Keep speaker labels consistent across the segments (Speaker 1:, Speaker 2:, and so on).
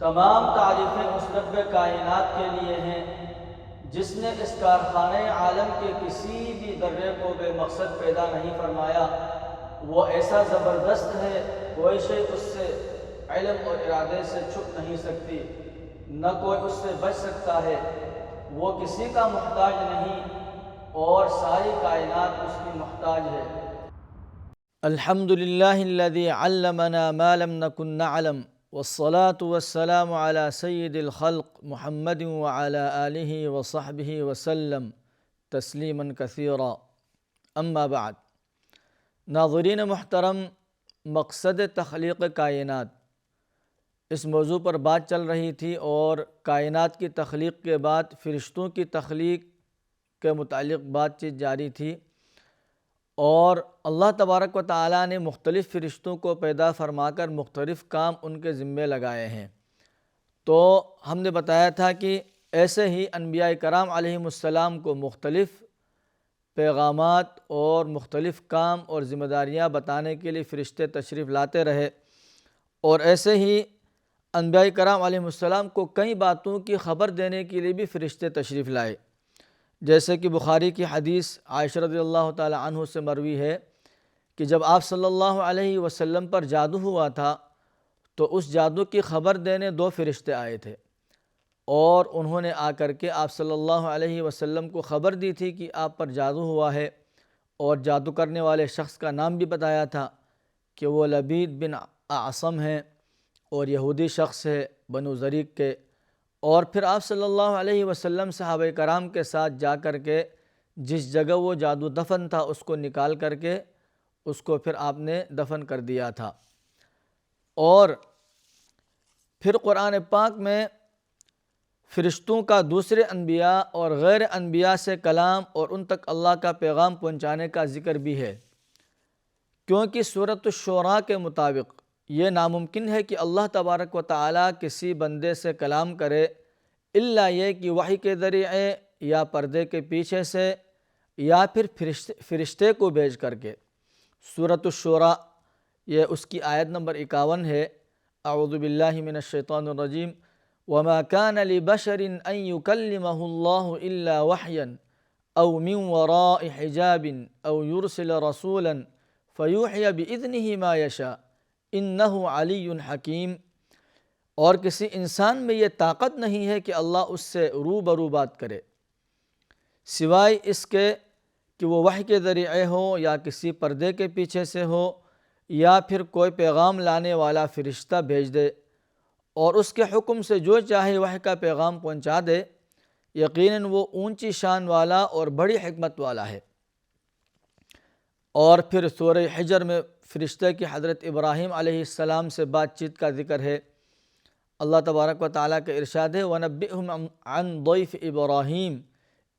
Speaker 1: تمام تعریفیں اس رب کائنات کے لیے ہیں جس نے اس کارخانہ عالم کے کسی بھی ذرے کو بے مقصد پیدا نہیں فرمایا۔ وہ ایسا زبردست ہے، کوئی شے اس سے علم اور ارادے سے چھپ نہیں سکتی، نہ کوئی اس سے بچ سکتا ہے۔ وہ کسی کا محتاج نہیں اور ساری کائنات اس کی محتاج ہے۔ الحمد للہ الذی علمنا ما لم نکن نعلم، والصلاة والسلام على سید الخلق محمد وعلى آلہ وصحبہ وسلم تسلیما کثیرا، اما بعد۔ ناظرین محترم، مقصد تخلیق کائنات، اس موضوع پر بات چل رہی تھی اور کائنات کی تخلیق کے بعد فرشتوں کی تخلیق کے متعلق بات چیت جاری تھی، اور اللہ تبارک و تعالیٰ نے مختلف فرشتوں کو پیدا فرما کر مختلف کام ان کے ذمے لگائے ہیں۔ تو ہم نے بتایا تھا کہ ایسے ہی انبیاء کرام علیہم السلام کو مختلف پیغامات اور مختلف کام اور ذمہ داریاں بتانے کے لیے فرشتے تشریف لاتے رہے، اور ایسے ہی انبیاء کرام علیہم السلام کو کئی باتوں کی خبر دینے کے لیے بھی فرشتے تشریف لائے، جیسے کہ بخاری کی حدیث عائشہ رضی اللہ تعالی عنہ سے مروی ہے کہ جب آپ صلی اللہ علیہ وسلم پر جادو ہوا تھا تو اس جادو کی خبر دینے 2 فرشتے آئے تھے، اور انہوں نے آ کر کے آپ صلی اللہ علیہ وسلم کو خبر دی تھی کہ آپ پر جادو ہوا ہے، اور جادو کرنے والے شخص کا نام بھی بتایا تھا کہ وہ لبید بن اعصم ہیں اور یہودی شخص ہے بنو زریق کے۔ اور پھر آپ صلی اللہ علیہ وسلم صحابہ کرام کے ساتھ جا کر کے جس جگہ وہ جادو دفن تھا اس کو نکال کر کے اس کو پھر آپ نے دفن کر دیا تھا۔ اور پھر قرآن پاک میں فرشتوں کا دوسرے انبیاء اور غیر انبیاء سے کلام اور ان تک اللہ کا پیغام پہنچانے کا ذکر بھی ہے، کیونکہ سورۃ الشعراء کے مطابق یہ ناممکن ہے کہ اللہ تبارک و تعالیٰ کسی بندے سے کلام کرے الا یہ کہ وحی کے ذریعے یا پردے کے پیچھے سے یا پھر فرشتے کو بھیج کر کے۔ سورۃ الشعراء یہ اس کی آیت نمبر 51 ہے۔ اعوذ باللہ من الشیطان الرجیم، وما كان لبشر ان يكلمه الله الا وحيا او من وراء حجاب او يرسل رسولا فيوحي باذنه ما يشاء انه علی حکیم۔ اور کسی انسان میں یہ طاقت نہیں ہے کہ اللہ اس سے روبرو بات کرے سوائے اس کے کہ وہ وحی کے ذریعے ہو یا کسی پردے کے پیچھے سے ہو یا پھر کوئی پیغام لانے والا فرشتہ بھیج دے، اور اس کے حکم سے جو چاہے وحی کا پیغام پہنچا دے۔ یقیناً وہ اونچی شان والا اور بڑی حکمت والا ہے۔ اور پھر سورہ حجر میں فرشتے کی حضرت ابراہیم علیہ السلام سے بات چیت کا ذکر ہے۔ اللہ تبارک و تعالیٰ کا ارشاد ہے وَنَبِّئْهُمْ عَنْ ضَيْفِ إِبْرَاهِيمَ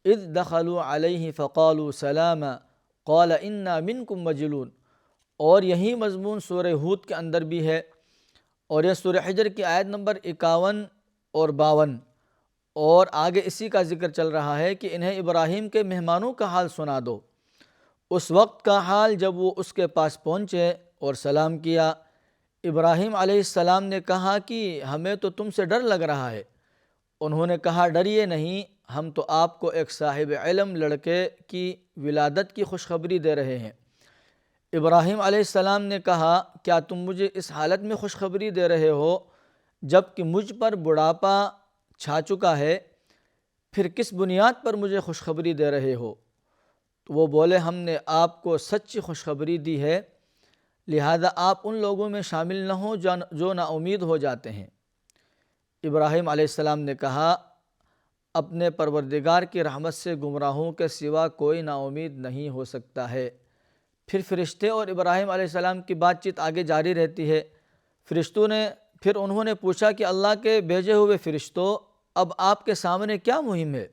Speaker 1: إِذْ دَخَلُوا عَلَيْهِ فَقَالُوا سَلَامًا قَالَ إِنَّا مِنْكُمْ وَجِلُونَ۔ اور یہی مضمون سورہ ہود کے اندر بھی ہے، اور یہ سورہ حجر کی آیت نمبر 51 اور 52، اور آگے اسی کا ذکر چل رہا ہے کہ انہیں ابراہیم کے مہمانوں کا حال سنا دو، اس وقت کا حال جب وہ اس کے پاس پہنچے اور سلام کیا۔ ابراہیم علیہ السلام نے کہا کہ ہمیں تو تم سے ڈر لگ رہا ہے۔ انہوں نے کہا ڈریے نہیں، ہم تو آپ کو ایک صاحب علم لڑکے کی ولادت کی خوشخبری دے رہے ہیں۔ ابراہیم علیہ السلام نے کہا کیا تم مجھے اس حالت میں خوشخبری دے رہے ہو جب کہ مجھ پر بڑھاپا چھا چکا ہے؟ پھر کس بنیاد پر مجھے خوشخبری دے رہے ہو؟ تو وہ بولے ہم نے آپ کو سچی خوشخبری دی ہے، لہذا آپ ان لوگوں میں شامل نہ ہوں جو نا امید ہو جاتے ہیں۔ ابراہیم علیہ السلام نے کہا اپنے پروردگار کی رحمت سے گمراہوں کے سوا کوئی نا امید نہیں ہو سکتا ہے۔ پھر فرشتے اور ابراہیم علیہ السلام کی بات چیت آگے جاری رہتی ہے۔ فرشتوں نے پھر انہوں نے پوچھا کہ اللہ کے بھیجے ہوئے فرشتوں، اب آپ کے سامنے کیا مہم ہے؟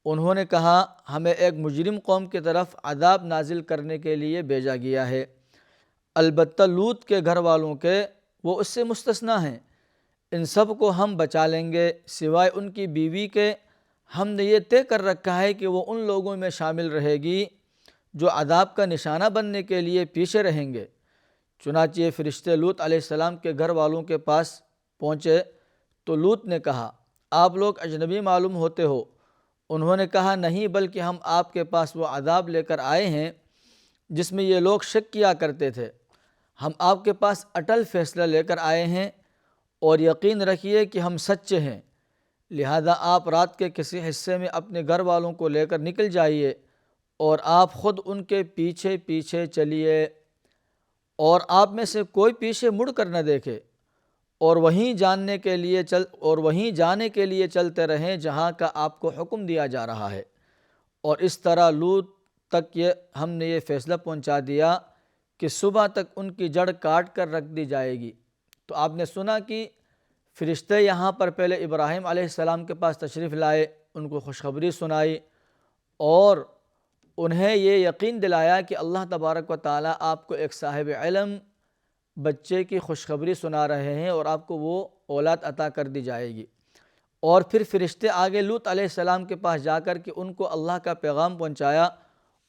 Speaker 1: انہوں نے کہا ہمیں ایک مجرم قوم کی طرف عذاب نازل کرنے کے لیے بھیجا گیا ہے، البتہ لوط کے گھر والوں کے وہ اس سے مستثنیٰ ہیں، ان سب کو ہم بچا لیں گے سوائے ان کی بیوی کے۔ ہم نے یہ طے کر رکھا ہے کہ وہ ان لوگوں میں شامل رہے گی جو عذاب کا نشانہ بننے کے لیے پیچھے رہیں گے۔ چنانچہ فرشتے لوط علیہ السلام کے گھر والوں کے پاس پہنچے تو لوط نے کہا آپ لوگ اجنبی معلوم ہوتے ہو۔ انہوں نے کہا نہیں، بلکہ ہم آپ کے پاس وہ عذاب لے کر آئے ہیں جس میں یہ لوگ شک کیا کرتے تھے۔ ہم آپ کے پاس اٹل فیصلہ لے کر آئے ہیں اور یقین رکھیے کہ ہم سچے ہیں، لہذا آپ رات کے کسی حصے میں اپنے گھر والوں کو لے کر نکل جائیے اور آپ خود ان کے پیچھے پیچھے چلیے، اور آپ میں سے کوئی پیچھے مڑ کر نہ دیکھے، اور وہیں جانے کے لیے چلتے رہیں جہاں کا آپ کو حکم دیا جا رہا ہے۔ اور اس طرح لوط تک ہم نے یہ فیصلہ پہنچا دیا کہ صبح تک ان کی جڑ کاٹ کر رکھ دی جائے گی۔ تو آپ نے سنا کہ فرشتے یہاں پر پہلے ابراہیم علیہ السلام کے پاس تشریف لائے، ان کو خوشخبری سنائی اور انہیں یہ یقین دلایا کہ اللہ تبارک و تعالیٰ آپ کو ایک صاحب علم بچے کی خوشخبری سنا رہے ہیں اور آپ کو وہ اولاد عطا کر دی جائے گی۔ اور پھر فرشتے آگے لوط علیہ السلام کے پاس جا کر کے ان کو اللہ کا پیغام پہنچایا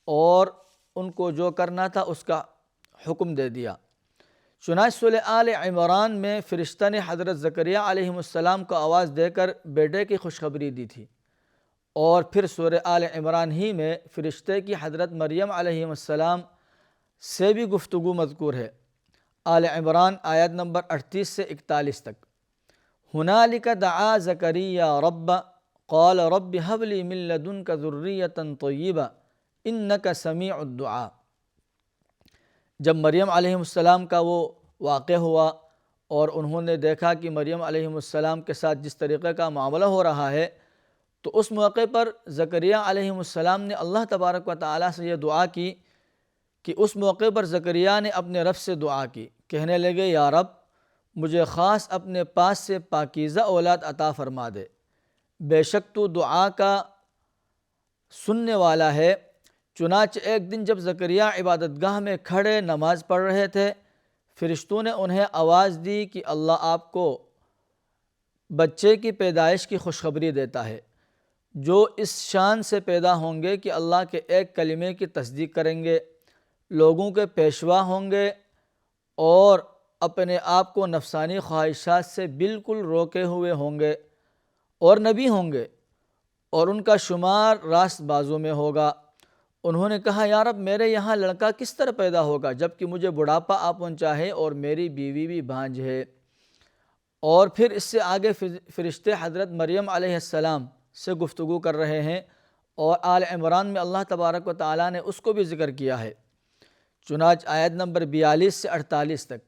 Speaker 1: اور ان کو جو کرنا تھا اس کا حکم دے دیا۔ چنانچہ سورہ آل عمران میں فرشتہ نے حضرت زکریا علیہ السلام کو آواز دے کر بیٹے کی خوشخبری دی تھی، اور پھر سورہ آل عمران ہی میں فرشتے کی حضرت مریم علیہ السلام سے بھی گفتگو مذکور ہے۔ آل عمران آیت نمبر 38 سے 41 تک۔ ہنالک دعا زکریا رب قال رب هب لي من لدنك ذریة طیبہ انک سمیع الدعاء۔ جب مریم علیہ السلام کا وہ واقع ہوا اور انہوں نے دیکھا کہ مریم علیہ السلام کے ساتھ جس طریقے کا معاملہ ہو رہا ہے، تو اس موقع پر زکریا علیہ السلام نے اللہ تبارک و تعالیٰ سے یہ دعا کی کہ اس موقع پر زکریا نے اپنے رب سے دعا کی، کہنے لگے یا رب مجھے خاص اپنے پاس سے پاکیزہ اولاد عطا فرما دے، بے شک تو دعا کا سننے والا ہے۔ چنانچہ ایک دن جب زکریا عبادت گاہ میں کھڑے نماز پڑھ رہے تھے، فرشتوں نے انہیں آواز دی کہ اللہ آپ کو بچے کی پیدائش کی خوشخبری دیتا ہے، جو اس شان سے پیدا ہوں گے کہ اللہ کے ایک کلمے کی تصدیق کریں گے، لوگوں کے پیشوا ہوں گے اور اپنے آپ کو نفسانی خواہشات سے بالکل روکے ہوئے ہوں گے، اور نبی ہوں گے، اور ان کا شمار راست بازوں میں ہوگا۔ انہوں نے کہا یا رب میرے یہاں لڑکا کس طرح پیدا ہوگا جبکہ مجھے بڑھاپا آ پہنچا ہے اور میری بیوی بھی بانجھ ہے۔ اور پھر اس سے آگے فرشتے حضرت مریم علیہ السلام سے گفتگو کر رہے ہیں، اور آل عمران میں اللہ تبارک و تعالیٰ نے اس کو بھی ذکر کیا ہے۔ چنانچہ آیت نمبر 42 سے 48 تک۔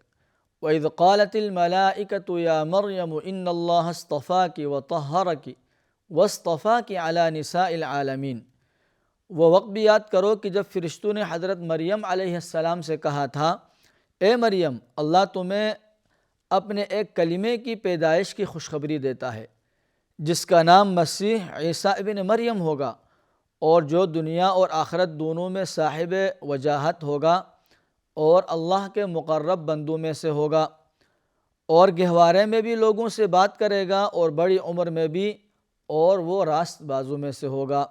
Speaker 1: وَإِذْ قَالَتِ الْمَلَائِكَةُ يَا مَرْيَمُ إِنَّ اللَّهَ اصْطَفَاكِ وَطَهَّرَكِ وَاصْطَفَاكِ عَلَى نِسَاءِ الْعَالَمِينَ۔ وہ وقت بھی یاد کرو کہ جب فرشتوں نے حضرت مریم علیہ السلام سے کہا تھا اے مریم اللہ تمہیں اپنے ایک کلمے کی پیدائش کی خوشخبری دیتا ہے جس کا نام مسیح عیسیٰ ابن مریم ہوگا، اور جو دنیا اور آخرت دونوں میں صاحب وجاہت ہوگا اور اللہ کے مقرب بندوں میں سے ہوگا، اور گہوارے میں بھی لوگوں سے بات کرے گا اور بڑی عمر میں بھی، اور وہ راست بازوں میں سے ہوگا۔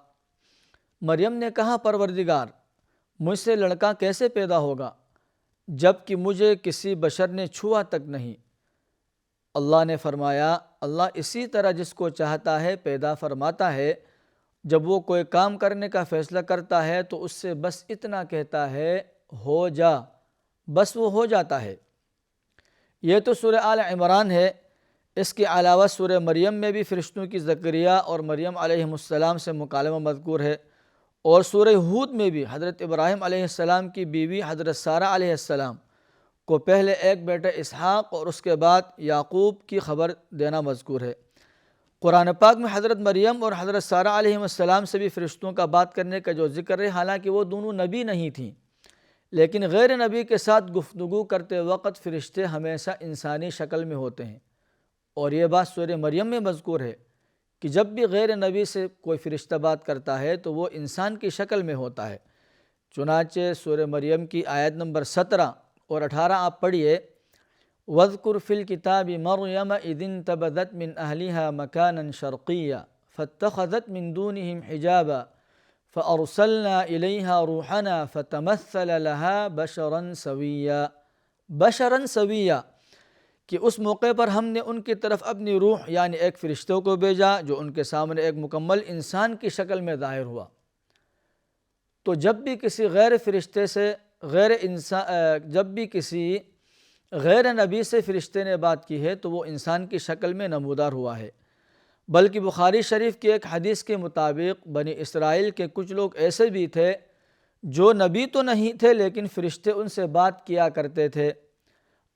Speaker 1: مریم نے کہا پروردگار مجھ سے لڑکا کیسے پیدا ہوگا جب کہ مجھے کسی بشر نے چھوا تک نہیں۔ اللہ نے فرمایا اللہ اسی طرح جس کو چاہتا ہے پیدا فرماتا ہے، جب وہ کوئی کام کرنے کا فیصلہ کرتا ہے تو اس سے بس اتنا کہتا ہے ہو جا، بس وہ ہو جاتا ہے۔ یہ تو سورہ آل عمران ہے۔ اس کے علاوہ سورہ مریم میں بھی فرشتوں کی زکریا اور مریم علیہ السلام سے مکالمہ مذکور ہے، اور سورہ ہود میں بھی حضرت ابراہیم علیہ السلام کی بیوی حضرت سارہ علیہ السلام کو پہلے ایک بیٹا اسحاق اور اس کے بعد یعقوب کی خبر دینا مذکور ہے۔ قرآن پاک میں حضرت مریم اور حضرت سارہ علیہ السلام سے بھی فرشتوں کا بات کرنے کا جو ذکر ہے، حالانکہ وہ دونوں نبی نہیں تھیں، لیکن غیر نبی کے ساتھ گفتگو کرتے وقت فرشتے ہمیشہ انسانی شکل میں ہوتے ہیں، اور یہ بات سورہ مریم میں مذکور ہے کہ جب بھی غیر نبی سے کوئی فرشتہ بات کرتا ہے تو وہ انسان کی شکل میں ہوتا ہے۔ چنانچہ سورہ مریم کی آیت نمبر 17 اور 18 آپ پڑھیے وَاذْكُرْ فِي الْكِتَابِ مَرْيَمَ إِذِ انتَبَذَتْ مِنْ أَهْلِهَا مَكَانًا شَرْقِيًّا فَاتَّخَذَتْ مِنْ دُونِهِمْ حِجَابًا فَأَرْسَلْنَا إِلَيْهَا رُوحَنَا فَتَمَثَّلَ لَهَا بَشَرًا سَوِيًّا۔ کہ اس موقع پر ہم نے ان کی طرف اپنی روح یعنی ایک فرشتوں کو بھیجا جو ان کے سامنے ایک مکمل انسان کی شکل میں ظاہر ہوا۔ تو جب بھی کسی غیر فرشتے سے جب بھی کسی غیر نبی سے فرشتے نے بات کی ہے تو وہ انسان کی شکل میں نمودار ہوا ہے۔ بلکہ بخاری شریف کی ایک حدیث کے مطابق بنی اسرائیل کے کچھ لوگ ایسے بھی تھے جو نبی تو نہیں تھے لیکن فرشتے ان سے بات کیا کرتے تھے،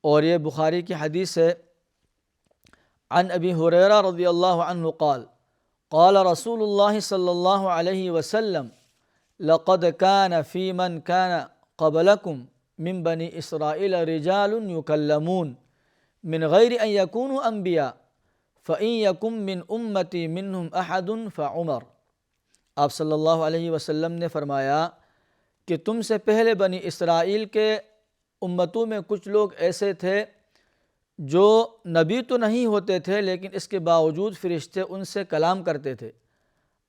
Speaker 1: اور یہ بخاری کی حدیث ہے۔ عن ابی ہریرہ رضی اللہ عنہ قال قال رسول اللہ صلی اللہ علیہ وسلم لقد كان في من كان قبلكم من بني إسرائيل رجال يكلمون من غير أن يكونوا أنبياء فإن يكن من أمتي منهم أحد فعمر۔ آپ صلی اللہ علیہ وسلم نے فرمایا کہ تم سے پہلے بنی اسرائیل کے امتوں میں کچھ لوگ ایسے تھے جو نبی تو نہیں ہوتے تھے لیکن اس کے باوجود فرشتے ان سے کلام کرتے تھے۔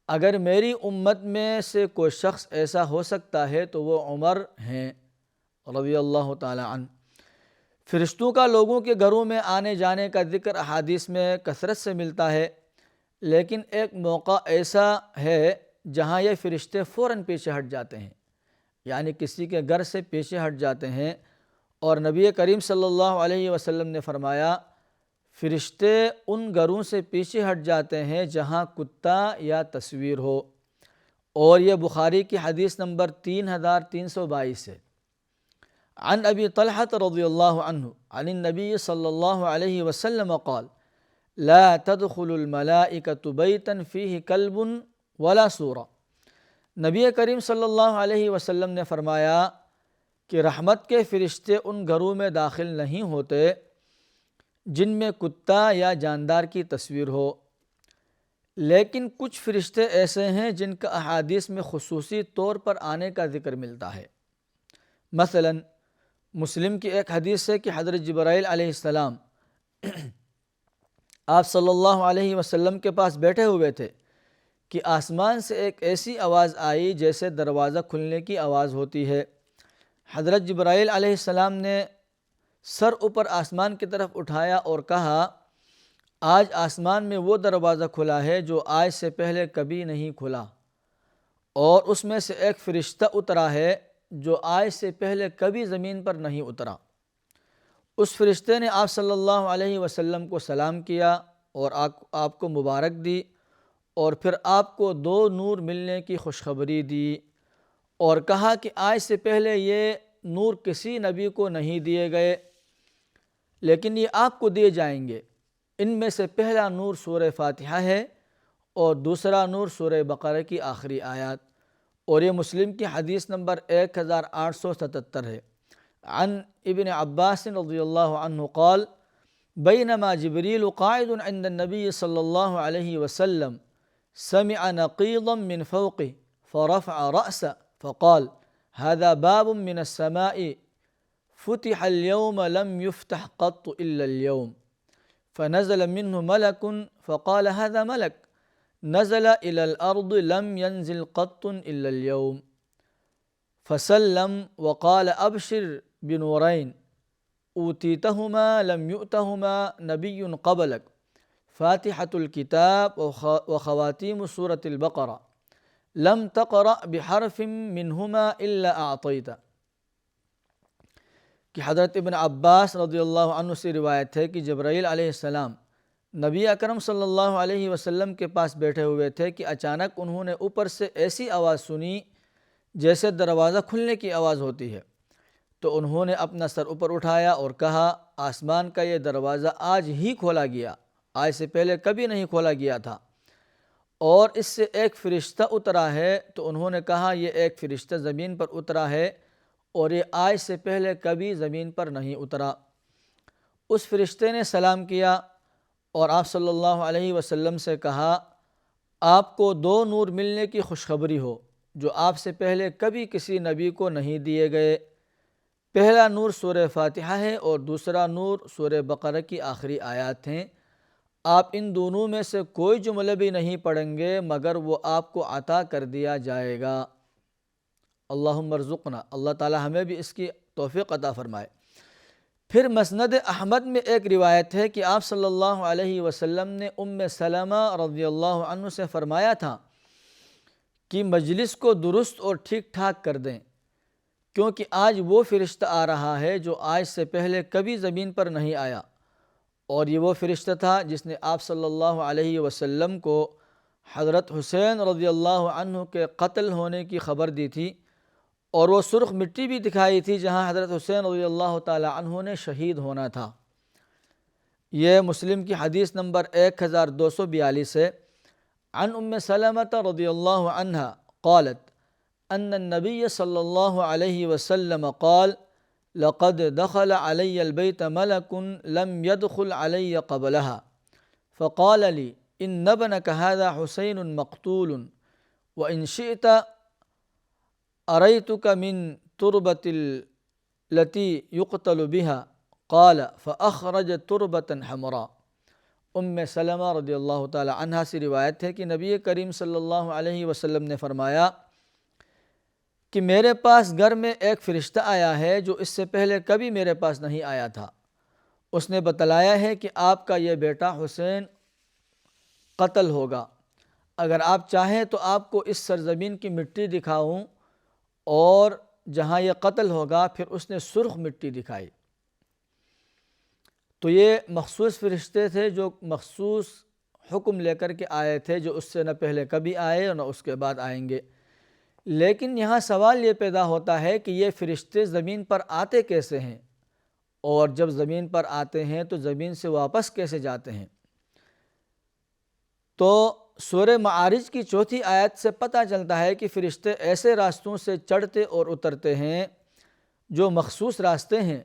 Speaker 1: اگر میری امت میں سے کوئی شخص ایسا ہو سکتا ہے تو وہ عمر ہیں رضی اللہ تعالی عنہ۔ فرشتوں کا لوگوں کے گھروں میں آنے جانے کا ذکر احادیث میں کثرت سے ملتا ہے، لیکن ایک موقع ایسا ہے جہاں یہ فرشتے فوراً پیچھے ہٹ جاتے ہیں، یعنی کسی کے گھر سے پیچھے ہٹ جاتے ہیں، اور نبی کریم صلی اللہ علیہ وسلم نے فرمایا فرشتے ان گھروں سے پیچھے ہٹ جاتے ہیں جہاں کتا یا تصویر ہو، اور یہ بخاری کی حدیث نمبر 3322 ہے۔ عن ابی طلحہ رضی اللہ عنہ عن النبی صلی اللہ علیہ وسلم قال لا تدخل الملائکۃ بیتا فیہ کلب ولا سورہ۔ نبی کریم صلی اللہ علیہ وسلم نے فرمایا کہ رحمت کے فرشتے ان گھروں میں داخل نہیں ہوتے جن میں کتا یا جاندار کی تصویر ہو، لیکن کچھ فرشتے ایسے ہیں جن کا احادیث میں خصوصی طور پر آنے کا ذکر ملتا ہے۔ مثلا مسلم کی ایک حدیث ہے کہ حضرت جبرائیل علیہ السلام آپ صلی اللہ علیہ وسلم کے پاس بیٹھے ہوئے تھے کہ آسمان سے ایک ایسی آواز آئی جیسے دروازہ کھلنے کی آواز ہوتی ہے۔ حضرت جبرائیل علیہ السلام نے سر اوپر آسمان کی طرف اٹھایا اور کہا آج آسمان میں وہ دروازہ کھلا ہے جو آج سے پہلے کبھی نہیں کھلا، اور اس میں سے ایک فرشتہ اترا ہے جو آج سے پہلے کبھی زمین پر نہیں اترا۔ اس فرشتے نے آپ صلی اللہ علیہ وسلم کو سلام کیا اور آپ کو مبارک دی، اور پھر آپ کو 2 نور ملنے کی خوشخبری دی، اور کہا کہ آج سے پہلے یہ نور کسی نبی کو نہیں دیے گئے لیکن یہ آپ کو دیے جائیں گے۔ ان میں سے پہلا نور سورہ فاتحہ ہے اور دوسرا نور سورہ بقرہ کی آخری آیات، اور یہ مسلم کی حدیث نمبر 1877 ہے۔ عن ابن عباس رضی اللہ عنہ قال بینما جبریل قاعد عند النبی صلی اللہ علیہ وسلم سمع نقیضا من فوقه فرفع رأسه فقال هذا باب من السماء فتح اليوم لم يفتح قط إلا اليوم، فنزل منه ملك فقال هذا ملك نزل إلى الأرض لم ينزل قط إلا اليوم، فسلم وقال أبشر بنورين أوتيتهما لم يؤتهما نبي قبلك، فاتحة الكتاب وخواتيم سورة البقرة، لم تقرأ بحرف منهما إلا أعطيت۔ کہ حضرت ابن عباس رضی اللہ عنہ سے روایت ہے کہ جبرائیل علیہ السلام نبی اکرم صلی اللہ علیہ وسلم کے پاس بیٹھے ہوئے تھے کہ اچانک انہوں نے اوپر سے ایسی آواز سنی جیسے دروازہ کھلنے کی آواز ہوتی ہے، تو انہوں نے اپنا سر اوپر اٹھایا اور کہا آسمان کا یہ دروازہ آج ہی کھولا گیا، آج سے پہلے کبھی نہیں کھولا گیا تھا، اور اس سے ایک فرشتہ اترا ہے۔ تو انہوں نے کہا یہ ایک فرشتہ زمین پر اترا ہے اور یہ آج سے پہلے کبھی زمین پر نہیں اترا۔ اس فرشتے نے سلام کیا اور آپ صلی اللہ علیہ وسلم سے کہا آپ کو 2 نور ملنے کی خوشخبری ہو جو آپ سے پہلے کبھی کسی نبی کو نہیں دیے گئے۔ پہلا نور سورہ فاتحہ ہے اور دوسرا نور سورہ بقرہ کی آخری آیات ہیں۔ آپ ان دونوں میں سے کوئی جملہ بھی نہیں پڑھیں گے مگر وہ آپ کو عطا کر دیا جائے گا۔ اللہم ارزقنا، اللہ تعالی ہمیں بھی اس کی توفیق عطا فرمائے۔ پھر مسند احمد میں ایک روایت ہے کہ آپ صلی اللہ علیہ وسلم نے سلمہ رضی اللہ عنہ سے فرمایا تھا کہ مجلس کو درست اور ٹھیک ٹھاک کر دیں، کیونکہ آج وہ فرشتہ آ رہا ہے جو آج سے پہلے کبھی زمین پر نہیں آیا، اور یہ وہ فرشتہ تھا جس نے آپ صلی اللہ علیہ وسلم کو حضرت حسین رضی اللہ عنہ کے قتل ہونے کی خبر دی تھی، اور وہ سرخ مٹی بھی دکھائی تھی جہاں حضرت حسین رضی اللہ تعالی عنہ نے شہید ہونا تھا۔ یہ مسلم کی حدیث نمبر 1242 ہے۔ عن سلمۃ رضی اللہ عنہ قالت ان النبی صلی اللہ علیہ وسلم قال لقد دخل علی البیت ملک لم يدخل علی قبلها فقال لی ان ابنک هذا حسین مقتول وان شئت أريتك من تربة التي يقتل بها قال فأخرج تربة حمراء۔ سلمہ رضی اللہ تعالی عنہ سے روایت ہے کہ نبی کریم صلی اللہ علیہ وسلم نے فرمایا کہ میرے پاس گھر میں ایک فرشتہ آیا ہے جو اس سے پہلے کبھی میرے پاس نہیں آیا تھا۔ اس نے بتلایا ہے کہ آپ کا یہ بیٹا حسین قتل ہوگا، اگر آپ چاہیں تو آپ کو اس سرزمین کی مٹی دکھاؤں، اور جہاں یہ قتل ہوگا پھر اس نے سرخ مٹی دکھائی۔ تو یہ مخصوص فرشتے تھے جو مخصوص حکم لے کر کے آئے تھے، جو اس سے نہ پہلے کبھی آئے اور نہ اس کے بعد آئیں گے۔ لیکن یہاں سوال یہ پیدا ہوتا ہے کہ یہ فرشتے زمین پر آتے کیسے ہیں، اور جب زمین پر آتے ہیں تو زمین سے واپس کیسے جاتے ہیں؟ تو سورہ معارج کی 4 آیت سے پتہ چلتا ہے کہ فرشتے ایسے راستوں سے چڑھتے اور اترتے ہیں جو مخصوص راستے ہیں،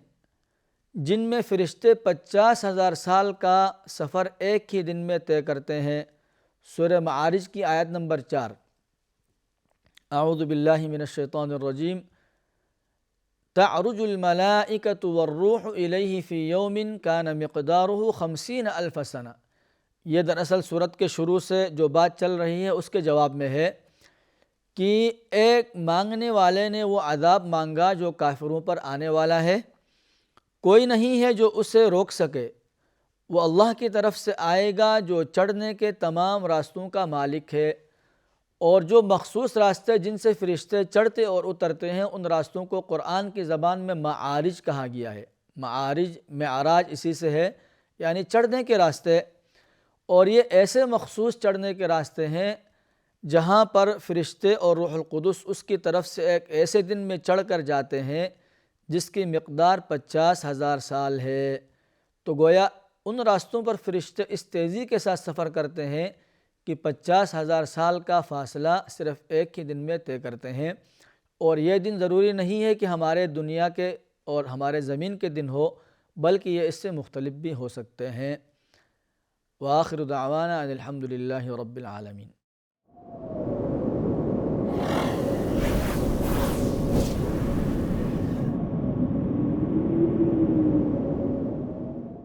Speaker 1: جن میں فرشتے 50,000 سال کا سفر ایک ہی دن میں طے کرتے ہیں۔ سورہ معارج کی آیت نمبر 4۔ اعوذ باللہ من الشیطان الرجیم۔ تعرج الملائکۃ والروح الیہ فی یوم کان مقدارہ 50,000 سنہ۔ یہ دراصل سورت کے شروع سے جو بات چل رہی ہے اس کے جواب میں ہے کہ ایک مانگنے والے نے وہ عذاب مانگا جو کافروں پر آنے والا ہے، کوئی نہیں ہے جو اسے روک سکے، وہ اللہ کی طرف سے آئے گا جو چڑھنے کے تمام راستوں کا مالک ہے، اور جو مخصوص راستے جن سے فرشتے چڑھتے اور اترتے ہیں ان راستوں کو قرآن کی زبان میں معارج کہا گیا ہے۔ معارج، معراج اسی سے ہے، یعنی چڑھنے کے راستے، اور یہ ایسے مخصوص چڑھنے کے راستے ہیں جہاں پر فرشتے اور روح القدس اس کی طرف سے ایک ایسے دن میں چڑھ کر جاتے ہیں جس کی مقدار 50,000 سال ہے۔ تو گویا ان راستوں پر فرشتے اس تیزی کے ساتھ سفر کرتے ہیں کہ 50,000 سال کا فاصلہ صرف ایک ہی دن میں طے کرتے ہیں، اور یہ دن ضروری نہیں ہے کہ ہمارے دنیا کے اور ہمارے زمین کے دن ہو، بلکہ یہ اس سے مختلف بھی ہو سکتے ہیں۔ وآخر دعوانا ان الحمد للہ رب العالمین۔